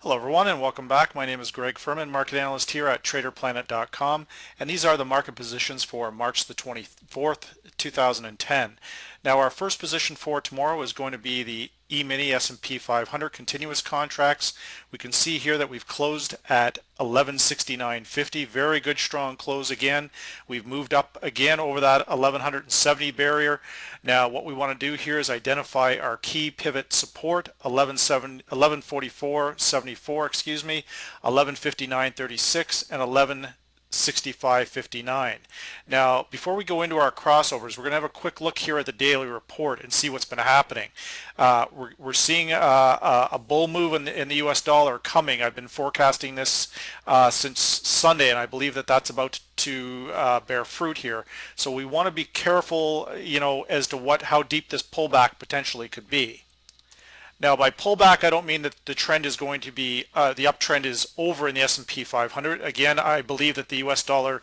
Hello everyone and welcome back. My name is Greg Furman, market analyst here at TraderPlanet.com, and these are the market positions for March the 24th, 2010. Now our first position for tomorrow is going to be the E-mini S&P 500 continuous contracts. We can see here that we've closed at 1169.50. Very good strong close again. We've moved up again over that 1170 barrier. Now what we want to do here is identify our key pivot support, 1144.74, 1159.36, and 1165.59. Now, before we go into our crossovers, we're going to have a quick look here at the daily report and see what's been happening. We're seeing a bull move in the US dollar coming. I've been forecasting this since Sunday, and I believe that that's about to bear fruit here. So we want to be careful, as to how deep this pullback potentially could be. Now, by pullback, I don't mean that the trend is going to be, the uptrend is over in the S&P 500. Again, I believe that the US dollar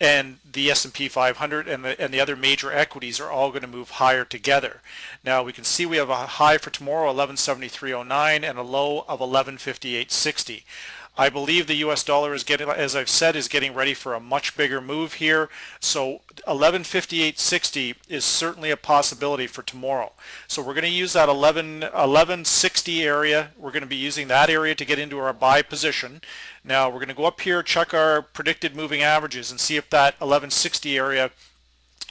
and the S&P 500 and the other major equities are all going to move higher together. Now, we can see we have a high for tomorrow, 1173.09, and a low of 1158.60. I believe the US dollar is getting, as I've said, is getting ready for a much bigger move here. So 1158.60 is certainly a possibility for tomorrow. So we're going to use that 1160 area. We're going to be using that area to get into our buy position. Now we're going to go up here, check our predicted moving averages, and see if that 1160 area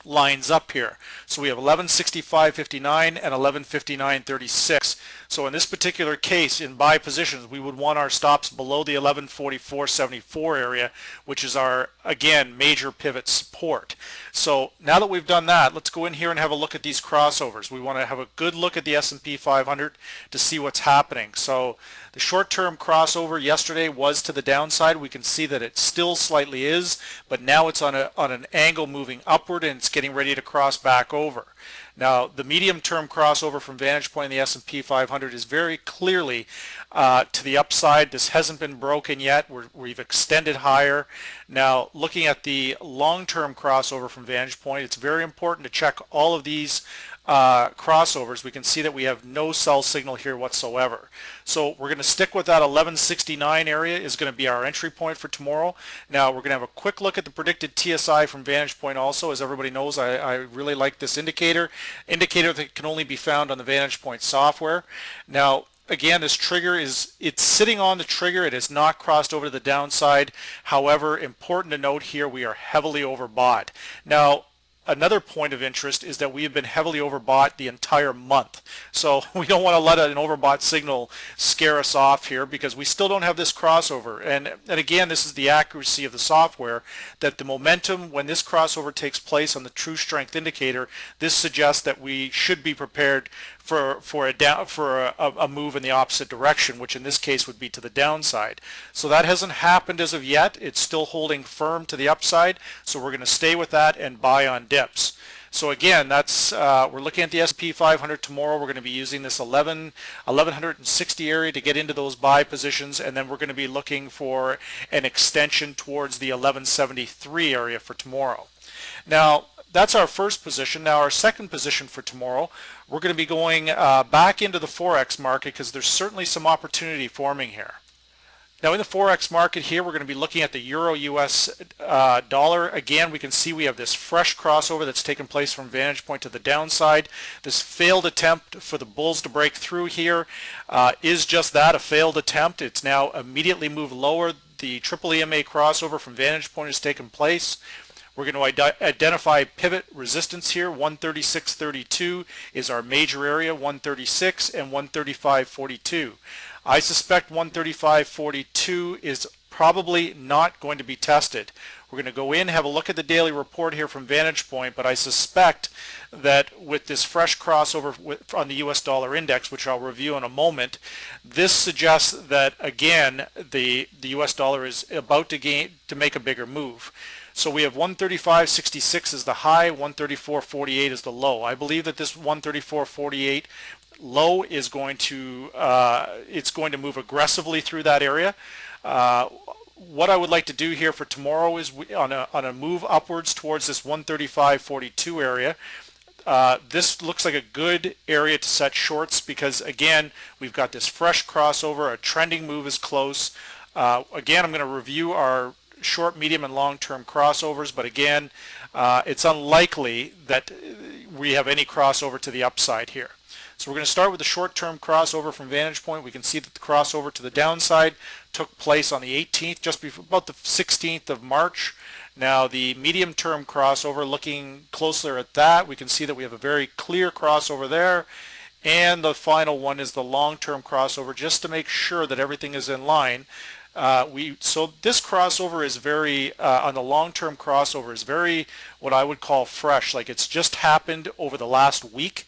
lines up here. So we have 1165.59 and 1159.36. So in this particular case, in buy positions, we would want our stops below the 1144.74 area, which is our, again, major pivot support. So now that we've done that, let's go in here and have a look at these crossovers. We want to have a good look at the S&P 500 to see what's happening. So the short-term crossover yesterday was to the downside. We can see that it still slightly is, but now it's on an angle moving upward, and it's getting ready to cross back over. Now, the medium-term crossover from vantage point in the S&P 500 is very clearly to the upside. This hasn't been broken yet. We've extended higher. Now, looking at the long-term crossover from vantage point, it's very important to check all of these crossovers. We can see that we have no sell signal here whatsoever. So we're going to stick with that 1169 area is going to be our entry point for tomorrow. Now we're going to have a quick look at the predicted TSI from vantage point also. As everybody knows, I really like this indicator that can only be found on the vantage point software. Now again, this trigger it's sitting on the trigger. It has not crossed over to the downside. However, important to note here, we are heavily overbought. Now another point of interest is that we have been heavily overbought the entire month. So we don't want to let an overbought signal scare us off here, because we still don't have this crossover. And again, this is the accuracy of the software, that the momentum, when this crossover takes place on the true strength indicator, this suggests that we should be prepared for a move in the opposite direction, which in this case would be to the downside. So that hasn't happened as of yet. It's still holding firm to the upside. So we're going to stay with that and buy on dips. So again, that's we're looking at the S&P 500 tomorrow. We're going to be using this 1160 area to get into those buy positions, and then we're going to be looking for an extension towards the 1173 area for tomorrow. Now, that's our first position. Now our second position for tomorrow, we're going to be going back into the Forex market, because there's certainly some opportunity forming here. Now in the Forex market here, we're going to be looking at the Euro US dollar. Again, we can see we have this fresh crossover that's taken place from vantage point to the downside. This failed attempt for the bulls to break through here is just that, a failed attempt. It's now immediately moved lower. The triple EMA crossover from vantage point has taken place. We're going to identify pivot resistance here. 136.32 is our major area, 136 and 135.42. I suspect 135.42 is probably not going to be tested. We're going to go in, have a look at the daily report here from vantage point, but I suspect that with this fresh crossover on the US dollar index, which I'll review in a moment, this suggests that again the US dollar is about to make a bigger move. So we have 135.66 as the high, 134.48 is the low. I believe that this 134.48 low is going to move aggressively through that area. What I would like to do here for tomorrow is on a move upwards towards this 135.42 area. this looks like a good area to set shorts because again, we've got this fresh crossover, a trending move is close. Again, I'm going to review our short, medium, and long-term crossovers, but again, it's unlikely that we have any crossover to the upside here. So we're going to start with the short-term crossover from Vantage Point. We can see that the crossover to the downside took place on the 18th, just before about the 16th of March. Now the medium-term crossover, looking closer at that, we can see that we have a very clear crossover there. And the final one is the long-term crossover, just to make sure that everything is in line. So this crossover is very, on the long-term crossover, is very what I would call fresh, like it's just happened over the last week.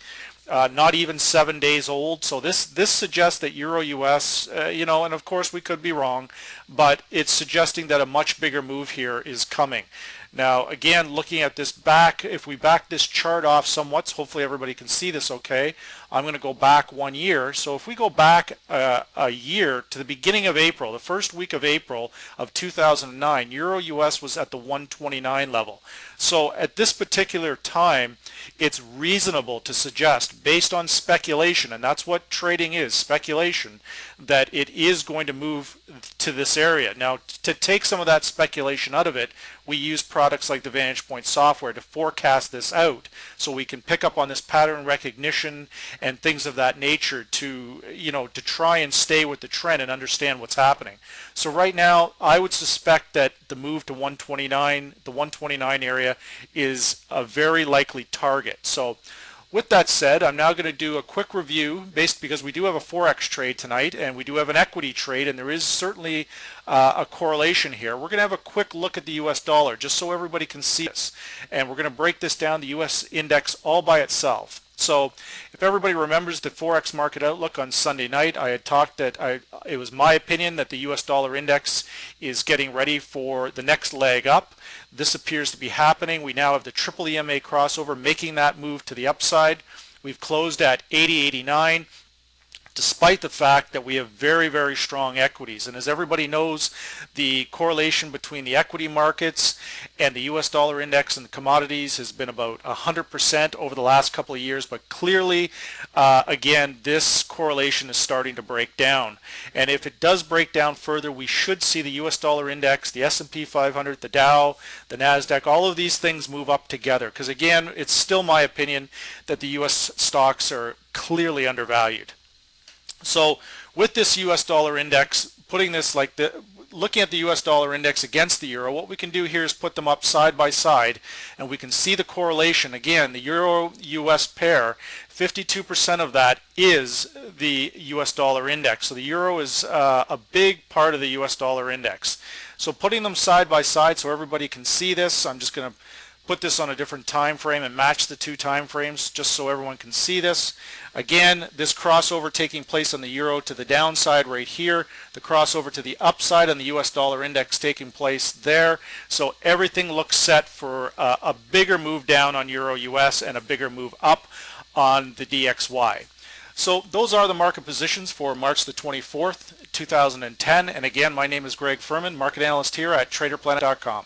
Not even 7 days old. So this suggests that Euro US, and of course we could be wrong, but it's suggesting that a much bigger move here is coming. Now again, looking at this back, if we back this chart off somewhat, hopefully everybody can see this okay, I'm going to go back 1 year. So if we go back a year to the beginning of April, the first week of April of 2009, Euro US was at the 129 level. So at this particular time, it's reasonable to suggest, based on speculation, and that's what trading is, speculation, that it is going to move to this area. Now, to take some of that speculation out of it, we use products like the Vantage Point software to forecast this out, so we can pick up on this pattern recognition and things of that nature to, to try and stay with the trend and understand what's happening. So right now, I would suspect that the move to 129, the 129 area, is a very likely target. So with that said, I'm now going to do a quick review because we do have a Forex trade tonight and we do have an equity trade, and there is certainly a correlation here. We're going to have a quick look at the US dollar just so everybody can see this, and we're going to break this down, the US index all by itself. So if everybody remembers the Forex market outlook on Sunday night, I had talked that it was my opinion that the US dollar index is getting ready for the next leg up. This appears to be happening. We now have the triple EMA crossover making that move to the upside. We've closed at 80.89. Despite the fact that we have very, very strong equities. And as everybody knows, the correlation between the equity markets and the US dollar index and the commodities has been about 100% over the last couple of years, but clearly, again, this correlation is starting to break down. And if it does break down further, we should see the US dollar index, the S&P 500, the Dow, the NASDAQ, all of these things move up together. Because again, it's still my opinion that the US stocks are clearly undervalued. So with this US dollar index, putting this looking at the US dollar index against the euro, what we can do here is put them up side by side, and we can see the correlation. Again, the euro US pair, 52% of that is the US dollar index. So the euro is a big part of the US dollar index. So putting them side by side so everybody can see this, I'm just going to put this on a different time frame and match the two time frames just so everyone can see this. Again, this crossover taking place on the euro to the downside right here, the crossover to the upside on the US dollar index taking place there. So everything looks set for a bigger move down on euro US and a bigger move up on the DXY. So those are the market positions for March the 24th, 2010. And again, my name is Greg Furman, market analyst here at TraderPlanet.com.